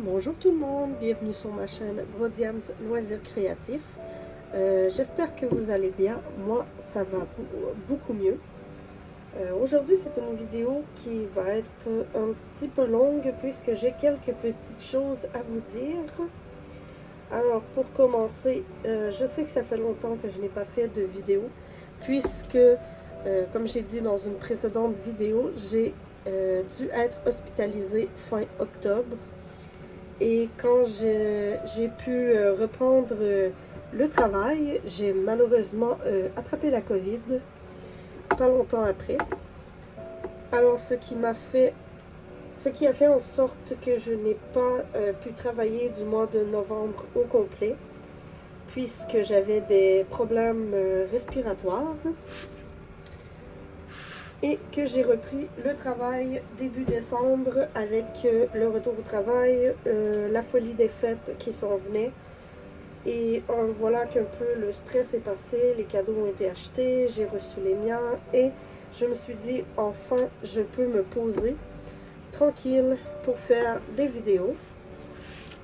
Bonjour tout le monde, bienvenue sur ma chaîne Brodiam's Loisirs Créatifs. J'espère que vous allez bien, moi ça va beaucoup mieux. Aujourd'hui c'est une vidéo qui va être un petit peu longue puisque j'ai quelques petites choses à vous dire. Alors pour commencer, je sais que ça fait longtemps que je n'ai pas fait de vidéo puisque comme j'ai dit dans une précédente vidéo, j'ai dû être hospitalisée fin octobre. Et quand j'ai pu reprendre le travail, j'ai malheureusement attrapé la COVID pas longtemps après. Alors ce qui a fait en sorte que je n'ai pas pu travailler du mois de novembre au complet, puisque j'avais des problèmes respiratoires. Et que j'ai repris le travail début décembre avec le retour au travail, la folie des fêtes qui s'en venait. Et voilà qu'un peu le stress est passé, les cadeaux ont été achetés, j'ai reçu les miens et je me suis dit enfin je peux me poser tranquille pour faire des vidéos.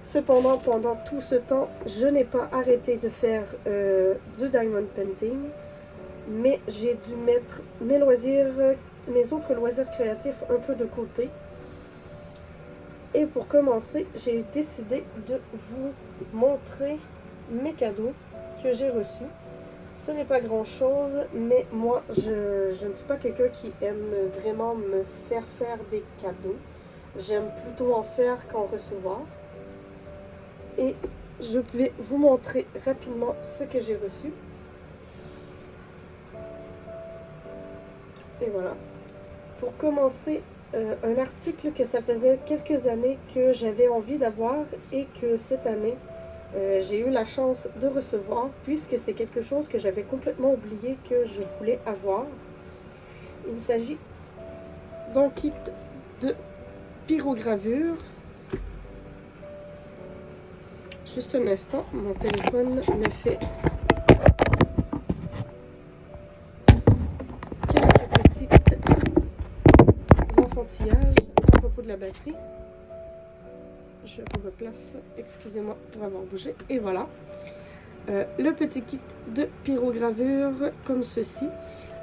Cependant pendant tout ce temps je n'ai pas arrêté de faire du diamond painting. Mais j'ai dû mettre mes autres loisirs créatifs un peu de côté. Et pour commencer, j'ai décidé de vous montrer mes cadeaux que j'ai reçus. Ce n'est pas grand chose, mais moi, je ne suis pas quelqu'un qui aime vraiment me faire des cadeaux. J'aime plutôt en faire qu'en recevoir. Et je vais vous montrer rapidement ce que j'ai reçu. Et voilà. Pour commencer, un article que ça faisait quelques années que j'avais envie d'avoir et que cette année, j'ai eu la chance de recevoir puisque c'est quelque chose que j'avais complètement oublié que je voulais avoir. Il s'agit d'un kit de pyrogravure. Juste un instant, mon téléphone me fait à propos de la batterie. Je vous replace, excusez-moi pour avoir bougé, et voilà le petit kit de pyrogravure comme ceci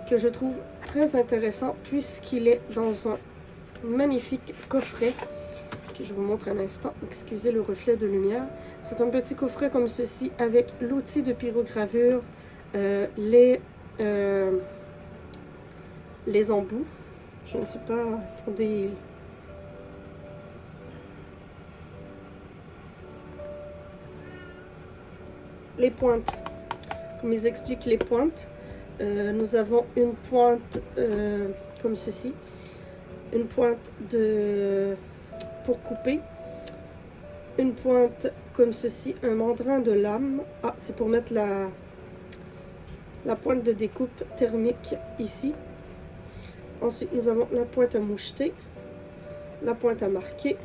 que je trouve très intéressant puisqu'il est dans un magnifique coffret que je vous montre un instant, excusez le reflet de lumière. C'est un petit coffret comme ceci avec l'outil de pyrogravure, les embouts, je ne sais pas, attendez, les pointes, comme ils expliquent les pointes. Nous avons une pointe comme ceci, une pointe pour couper, une pointe comme ceci, un mandrin de lame. Ah, c'est pour mettre la pointe de découpe thermique ici. Ensuite, nous avons la pointe à moucheter, la pointe à marquer,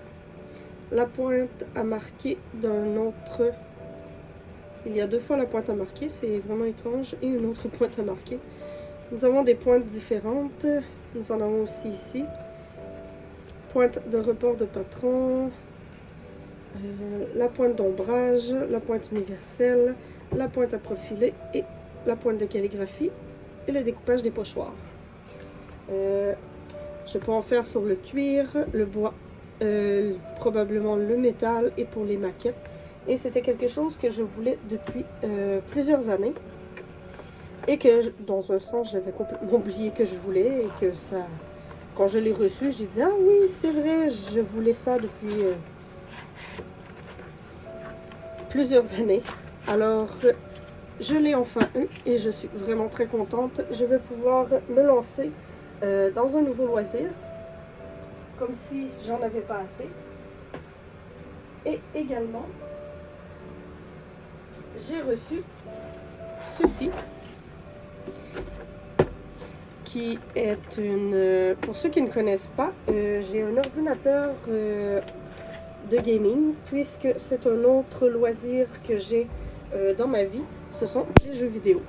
la pointe à marquer d'un autre. Il y a deux fois la pointe à marquer, c'est vraiment étrange, et une autre pointe à marquer. Nous avons des pointes différentes. Nous en avons aussi ici. Pointe de report de patron, la pointe d'ombrage, la pointe universelle, la pointe à profiler et la pointe de calligraphie et le découpage des pochoirs. Je peux en faire sur le cuir, le bois, probablement le métal et pour les maquettes. Et c'était quelque chose que je voulais depuis plusieurs années. Et que, dans un sens, j'avais complètement oublié que je voulais. Et que ça, quand je l'ai reçu, j'ai dit, ah oui, c'est vrai, je voulais ça depuis plusieurs années. Alors, je l'ai enfin eu et je suis vraiment très contente. Je vais pouvoir me lancer dans un nouveau loisir. Comme si j'en avais pas assez. Et également, j'ai reçu ceci qui est une, pour ceux qui ne connaissent pas, j'ai un ordinateur de gaming puisque c'est un autre loisir que j'ai dans ma vie, ce sont les jeux vidéo.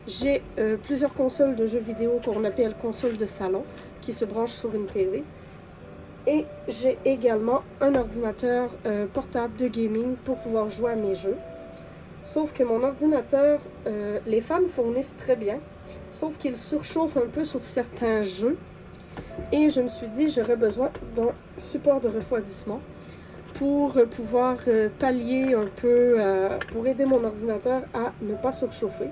J'ai plusieurs consoles de jeux vidéo qu'on appelle consoles de salon qui se branchent sur une TV. Et j'ai également un ordinateur portable de gaming pour pouvoir jouer à mes jeux. Sauf que mon ordinateur, les fans fournissent très bien, sauf qu'il surchauffe un peu sur certains jeux. Et je me suis dit, j'aurais besoin d'un support de refroidissement pour pouvoir pallier un peu, pour aider mon ordinateur à ne pas surchauffer.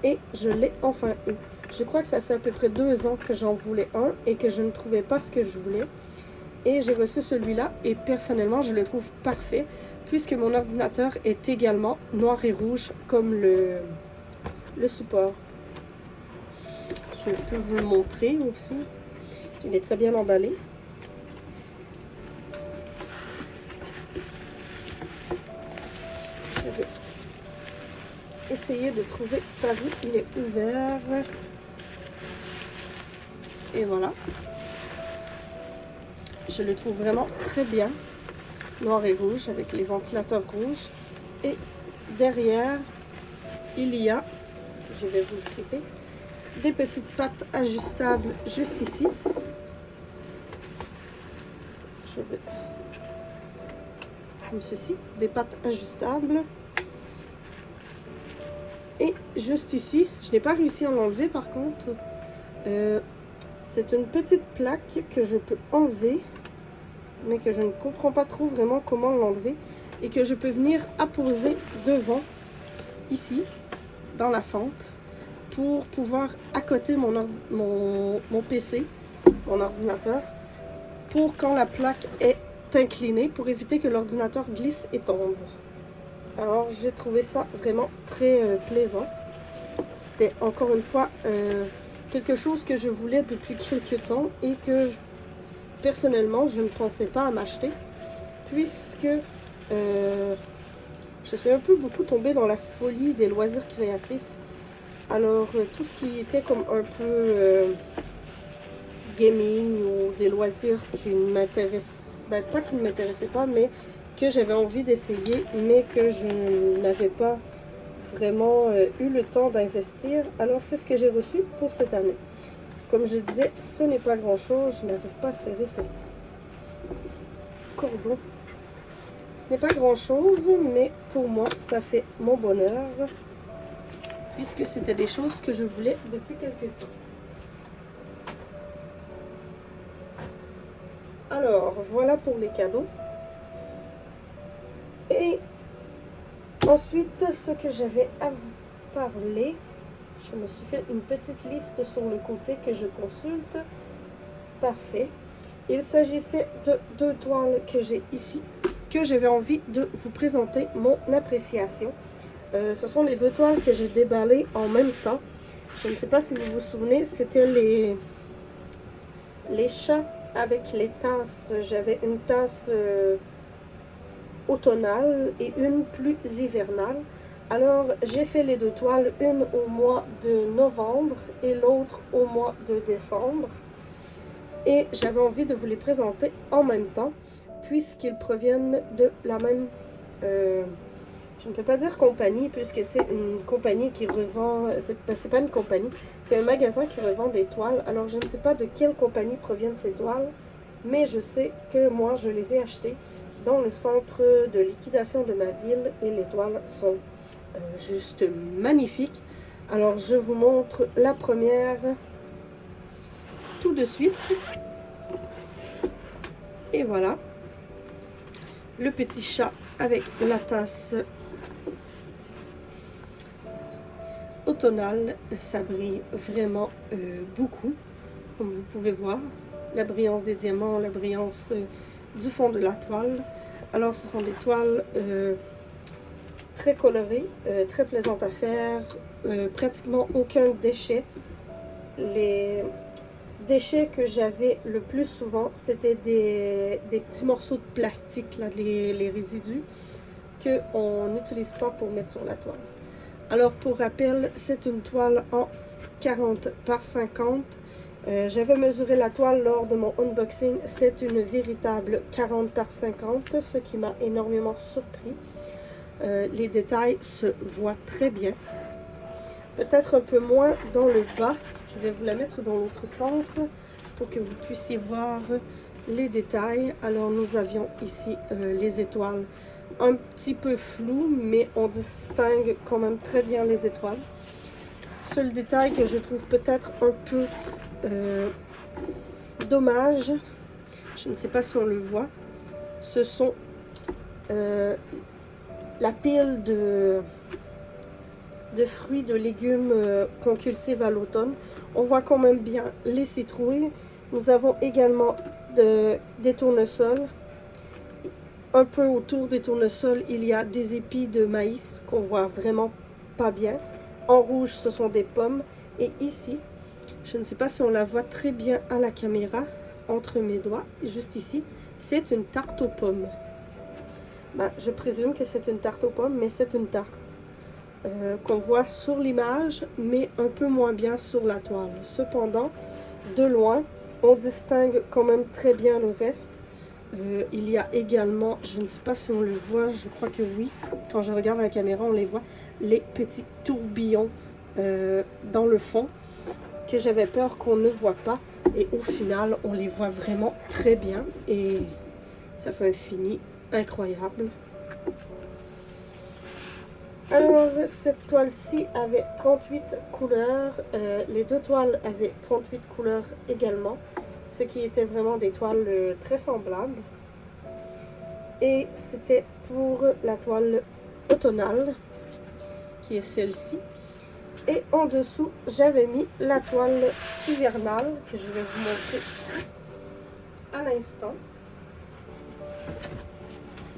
Et je l'ai enfin eu. Je crois que ça fait à peu près 2 ans que j'en voulais un et que je ne trouvais pas ce que je voulais. Et j'ai reçu celui-là et personnellement je le trouve parfait puisque mon ordinateur est également noir et rouge comme le support. Je peux vous le montrer aussi. Il est très bien emballé. Je vais essayer de trouver par où il est ouvert. Et voilà. Je le trouve vraiment très bien. Noir et rouge avec les ventilateurs rouges. Et derrière, il y a, je vais vous le flipper, des petites pattes ajustables juste ici. Je vais, comme ceci, des pattes ajustables. Et juste ici, je n'ai pas réussi à l'enlever par contre. C'est une petite plaque que je peux enlever, mais que je ne comprends pas trop vraiment comment l'enlever. Et que je peux venir apposer devant, ici, dans la fente, pour pouvoir accoter mon PC, mon ordinateur, pour quand la plaque est inclinée, pour éviter que l'ordinateur glisse et tombe. Alors j'ai trouvé ça vraiment très plaisant. C'était encore une fois quelque chose que je voulais depuis quelques temps et que personnellement je ne pensais pas à m'acheter, puisque je suis un peu beaucoup tombée dans la folie des loisirs créatifs. Alors tout ce qui était comme un peu gaming ou des loisirs qui ne m'intéressent, pas qui ne m'intéressaient pas, mais que j'avais envie d'essayer, mais que je n'avais pas vraiment eu le temps d'investir. Alors c'est ce que j'ai reçu pour cette année. Comme je disais, ce n'est pas grand chose, je n'arrive pas à serrer ce cordon. Ce n'est pas grand chose, mais pour moi ça fait mon bonheur, puisque c'était des choses que je voulais depuis quelques temps. Alors voilà pour les cadeaux. Et ensuite, ce que j'avais à vous parler, je me suis fait une petite liste sur le côté que je consulte. Parfait. Il s'agissait de 2 toiles que j'ai ici, que j'avais envie de vous présenter mon appréciation. Ce sont les 2 toiles que j'ai déballées en même temps. Je ne sais pas si vous vous souvenez, c'était les chats avec les tasses. J'avais une tasse automnale et une plus hivernale. Alors j'ai fait les 2 toiles, une au mois de novembre et l'autre au mois de décembre. Et j'avais envie de vous les présenter en même temps, puisqu'ils proviennent de la même, je ne peux pas dire compagnie, puisque c'est une compagnie qui revend, c'est pas une compagnie, c'est un magasin qui revend des toiles. Alors je ne sais pas de quelle compagnie proviennent ces toiles, mais je sais que moi je les ai achetées dans le centre de liquidation de ma ville et les toiles sont juste magnifiques. Alors je vous montre la première tout de suite. Et voilà, le petit chat avec la tasse automnale. Ça brille vraiment beaucoup, comme vous pouvez voir. La brillance des diamants, la brillance du fond de la toile. Alors ce sont des toiles très colorées, très plaisantes à faire, pratiquement aucun déchet. Les déchets que j'avais le plus souvent, c'était des petits morceaux de plastique, là, les résidus, qu'on n'utilise pas pour mettre sur la toile. Alors pour rappel, c'est une toile en 40 par 50. J'avais mesuré la toile lors de mon unboxing, c'est une véritable 40 par 50, ce qui m'a énormément surpris. Les détails se voient très bien. Peut-être un peu moins dans le bas. Je vais vous la mettre dans l'autre sens pour que vous puissiez voir les détails. Alors nous avions ici les étoiles un petit peu floues, mais on distingue quand même très bien les étoiles. Seul détail que je trouve peut-être un peu dommage, je ne sais pas si on le voit, ce sont la pile de fruits, de légumes qu'on cultive à l'automne. On voit quand même bien les citrouilles. Nous avons également des tournesols. Un peu autour des tournesols, il y a des épis de maïs qu'on voit vraiment pas bien. En rouge, ce sont des pommes. Et ici, je ne sais pas si on la voit très bien à la caméra, entre mes doigts, juste ici, c'est une tarte aux pommes. Ben, je présume que c'est une tarte aux pommes, mais c'est une tarte qu'on voit sur l'image, mais un peu moins bien sur la toile. Cependant, de loin, on distingue quand même très bien le reste. Il y a également, je ne sais pas si on le voit, je crois que oui, quand je regarde la caméra, on les voit, les petits tourbillons dans le fond, que j'avais peur qu'on ne voit pas. Et au final, on les voit vraiment très bien et ça fait un fini incroyable. Alors, cette toile-ci avait 38 couleurs. Les deux toiles avaient 38 couleurs également, ce qui était vraiment des toiles très semblables. Et c'était pour la toile automnale, qui est celle-ci. Et en dessous, j'avais mis la toile hivernale, que je vais vous montrer à l'instant,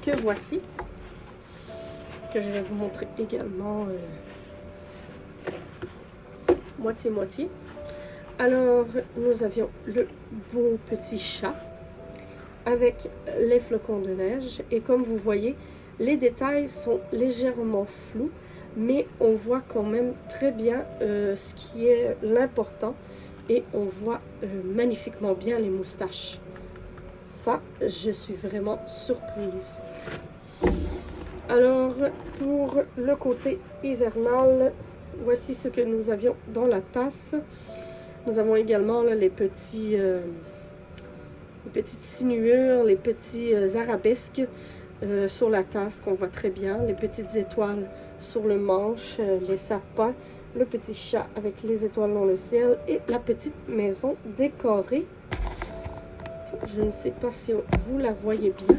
que voici, que je vais vous montrer également moitié-moitié. Alors, nous avions le beau petit chat avec les flocons de neige. Et comme vous voyez, les détails sont légèrement flous, mais on voit quand même très bien ce qui est l'important. Et on voit magnifiquement bien les moustaches. Ça, je suis vraiment surprise. Alors, pour le côté hivernal, voici ce que nous avions dans la tasse. Nous avons également là, les petites sinuures, les petits arabesques sur la tasse qu'on voit très bien, les petites étoiles sur le manche, les sapins, le petit chat avec les étoiles dans le ciel et la petite maison décorée. Je ne sais pas si vous la voyez bien,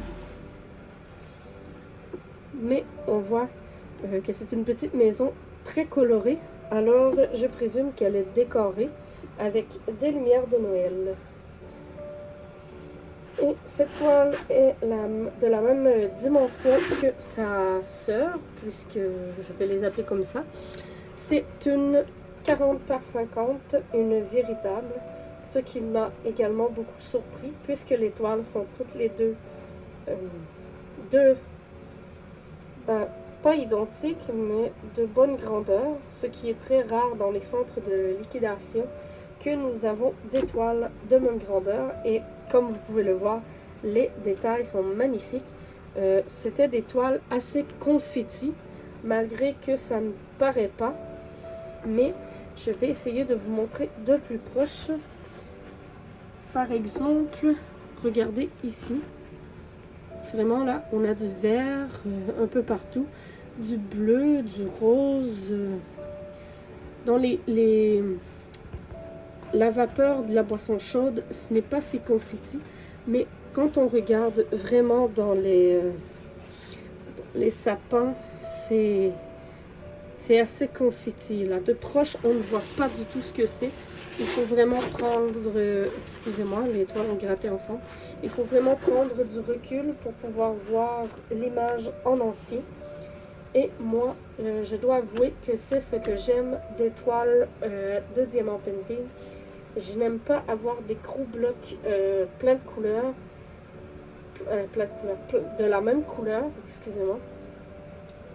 mais on voit que c'est une petite maison très colorée. Alors, je présume qu'elle est décorée avec des lumières de Noël. Et cette toile est de la même dimension que sa sœur, puisque je vais les appeler comme ça. C'est une 40 par 50, une véritable, ce qui m'a également beaucoup surpris, puisque les toiles sont toutes les deux, pas identiques, mais de bonne grandeur, ce qui est très rare dans les centres de liquidation, que nous avons des toiles de même grandeur. Et comme vous pouvez le voir, les détails sont magnifiques. C'était des toiles assez confetti, malgré que ça ne paraît pas. Mais je vais essayer de vous montrer de plus proche. Par exemple, regardez ici. Vraiment là, on a du vert un peu partout, du bleu, du rose. Dans la vapeur de la boisson chaude, ce n'est pas si confetti, mais quand on regarde vraiment dans les sapins, c'est assez confetti. Là, de proche, on ne voit pas du tout ce que c'est. Il faut vraiment prendre, excusez-moi, les toiles ont gratté ensemble. Il faut vraiment prendre du recul pour pouvoir voir l'image en entier. Et moi, je dois avouer que c'est ce que j'aime des toiles de Diamant Painting. Je n'aime pas avoir des gros blocs plein de couleurs, de la même couleur, excusez-moi.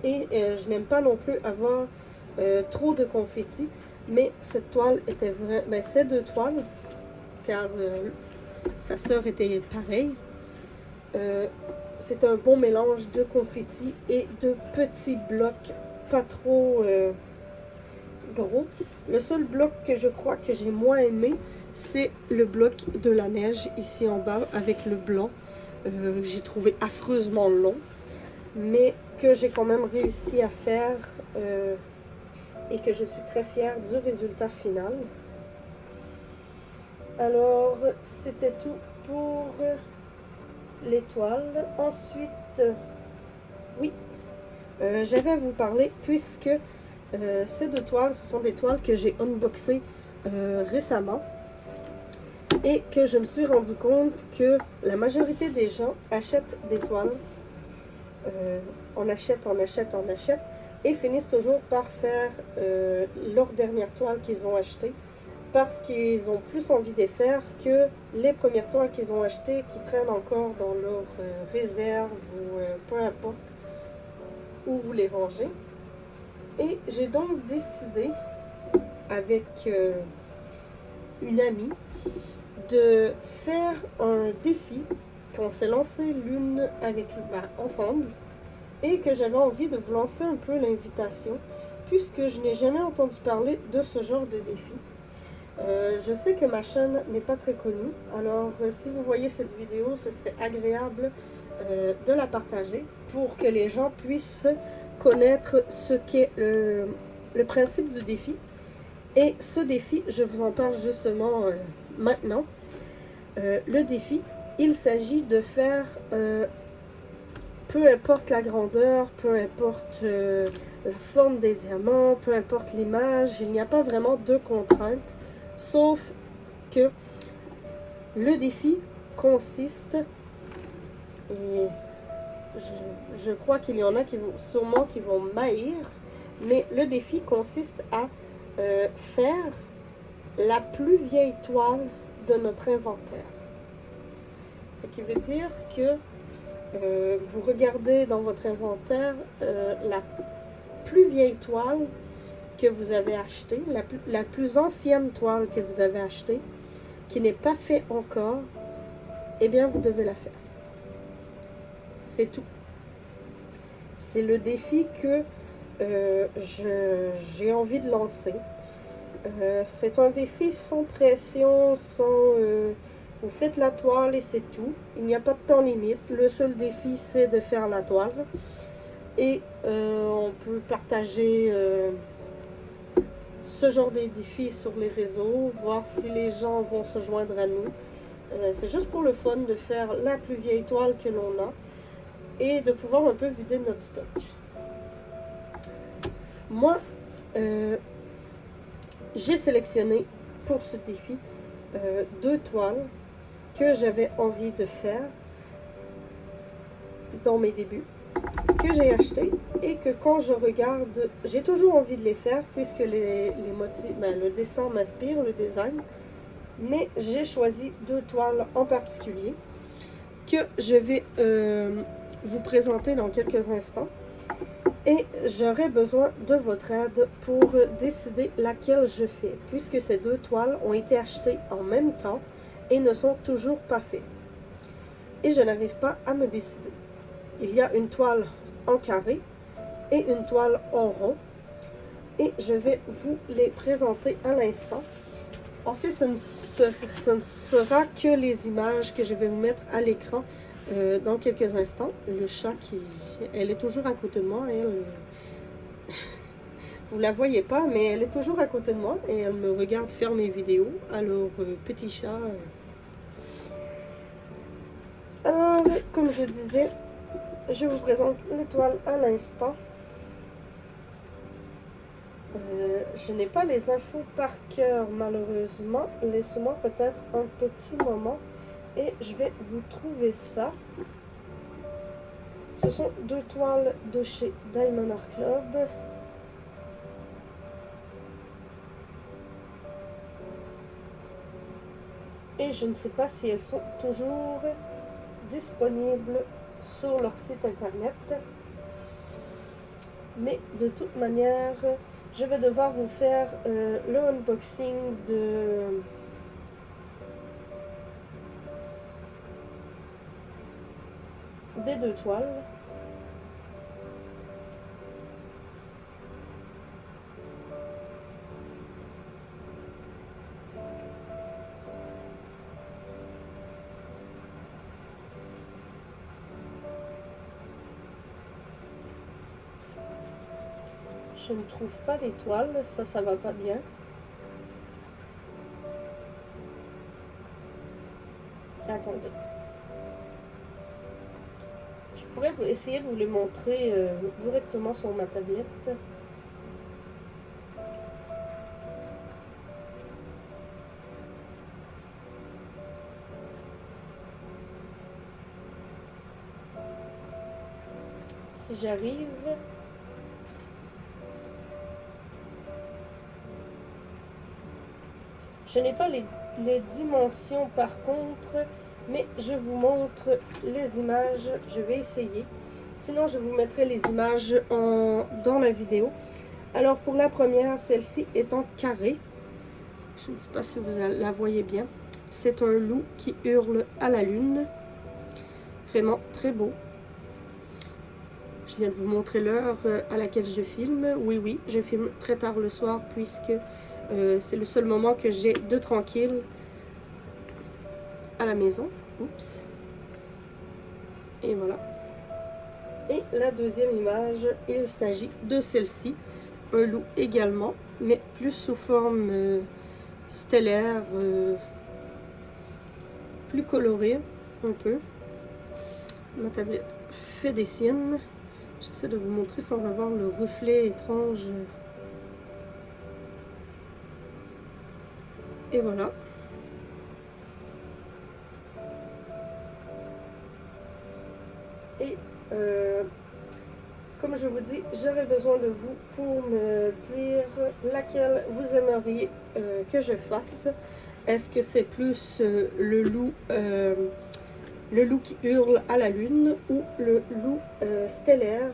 Et je n'aime pas non plus avoir trop de confettis. Mais cette toile était vraiment... ces deux toiles, car sa sœur était pareille. C'est un bon mélange de confettis et de petits blocs pas trop gros. Le seul bloc que je crois que j'ai moins aimé, c'est le bloc de la neige ici en bas avec le blanc. J'ai trouvé affreusement long, mais que j'ai quand même réussi à faire et que je suis très fière du résultat final. Alors, c'était tout pour l'étoile. Ensuite, oui, j'avais à vous parler puisque ces deux toiles, ce sont des toiles que j'ai unboxées récemment et que je me suis rendu compte que la majorité des gens achètent des toiles. On achète et finissent toujours par faire leur dernière toile qu'ils ont achetée parce qu'ils ont plus envie de les faire que les premières toiles qu'ils ont achetées qui traînent encore dans leur réserve ou peu importe où vous les rangez. Et j'ai donc décidé avec une amie de faire un défi qu'on s'est lancé l'une avec ensemble et que j'avais envie de vous lancer un peu l'invitation puisque je n'ai jamais entendu parler de ce genre de défi. Je sais que ma chaîne n'est pas très connue, alors si vous voyez cette vidéo, ce serait agréable de la partager pour que les gens puissent connaître ce qu'est le principe du défi. Et ce défi, je vous en parle justement maintenant. Le défi, il s'agit de faire, peu importe la grandeur, peu importe la forme des diamants, peu importe l'image, il n'y a pas vraiment de contraintes, sauf que le défi consiste, et je crois qu'il y en a qui vont m'haïr, mais le défi consiste à faire la plus vieille toile de notre inventaire. Ce qui veut dire que vous regardez dans votre inventaire la plus vieille toile que vous avez achetée, la plus ancienne toile que vous avez achetée, qui n'est pas faite encore, eh bien vous devez la faire. C'est tout. C'est le défi que j'ai envie de lancer. C'est un défi sans pression, vous faites la toile et c'est tout. Il n'y a pas de temps limite. Le seul défi, c'est de faire la toile. Et on peut partager ce genre de défis sur les réseaux, voir si les gens vont se joindre à nous. C'est juste pour le fun de faire la plus vieille toile que l'on a et de pouvoir un peu vider notre stock. Moi, j'ai sélectionné pour ce défi deux toiles que j'avais envie de faire dans mes débuts, que j'ai acheté et que quand je regarde, j'ai toujours envie de les faire puisque les motifs, le dessin m'inspire, le design, mais j'ai choisi deux toiles en particulier que je vais vous présenter dans quelques instants et j'aurai besoin de votre aide pour décider laquelle je fais puisque ces deux toiles ont été achetées en même temps et ne sont toujours pas faites et je n'arrive pas à me décider. Il y a une toile en carré et une toile en rond et je vais vous les présenter à l'instant. En fait, ce ne sera que les images que je vais vous mettre à l'écran dans quelques instants. Le chat elle est toujours à côté de moi, vous la voyez pas, mais elle est toujours à côté de moi et elle me regarde faire mes vidéos. Alors, petit chat. Alors, comme je disais, je vous présente l'étoile à l'instant. Je n'ai pas les infos par cœur malheureusement. Laissez-moi peut-être un petit moment et je vais vous trouver ça. Ce sont deux toiles de chez Diamond Art Club. Et je ne sais pas si elles sont toujours disponibles sur leur site internet. Mais de toute manière, je vais devoir vous faire le unboxing des deux toiles. Je ne trouve pas l'étoile, ça va pas bien. Attendez. Je pourrais essayer de vous les montrer directement sur ma tablette. Si j'arrive. Je n'ai pas les dimensions par contre, mais je vous montre les images. Je vais essayer. Sinon, je vous mettrai les images dans la vidéo. Alors, pour la première, celle-ci est en carré. Je ne sais pas si vous la voyez bien. C'est un loup qui hurle à la lune. Vraiment très beau. Je viens de vous montrer l'heure à laquelle je filme. Oui, je filme très tard le soir puisque c'est le seul moment que j'ai de tranquille à la maison. Oups. Et voilà. Et la deuxième image, il s'agit de celle-ci. Un loup également, mais plus sous forme stellaire, plus coloré un peu. Ma tablette fait des siennes. J'essaie de vous montrer sans avoir le reflet étrange. Et voilà. Et comme je vous dis, j'aurais besoin de vous pour me dire laquelle vous aimeriez que je fasse. Est-ce que c'est plus le loup qui hurle à la lune ou le loup stellaire?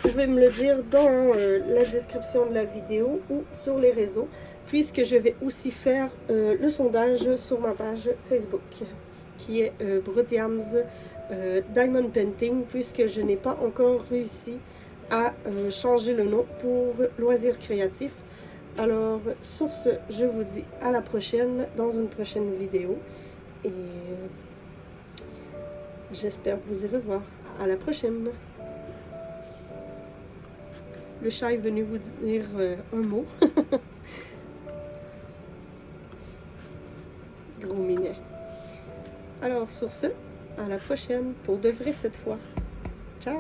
Vous pouvez me le dire dans la description de la vidéo ou sur les réseaux, puisque je vais aussi faire le sondage sur ma page Facebook, qui est Brodiams Diamond Painting, puisque je n'ai pas encore réussi à changer le nom pour Loisirs Créatifs. Alors, sur ce, je vous dis à la prochaine, dans une prochaine vidéo, et j'espère vous y revoir. À la prochaine! Le chat est venu vous dire un mot. Gros minet. Alors sur ce, à la prochaine, pour de vrai cette fois. Ciao!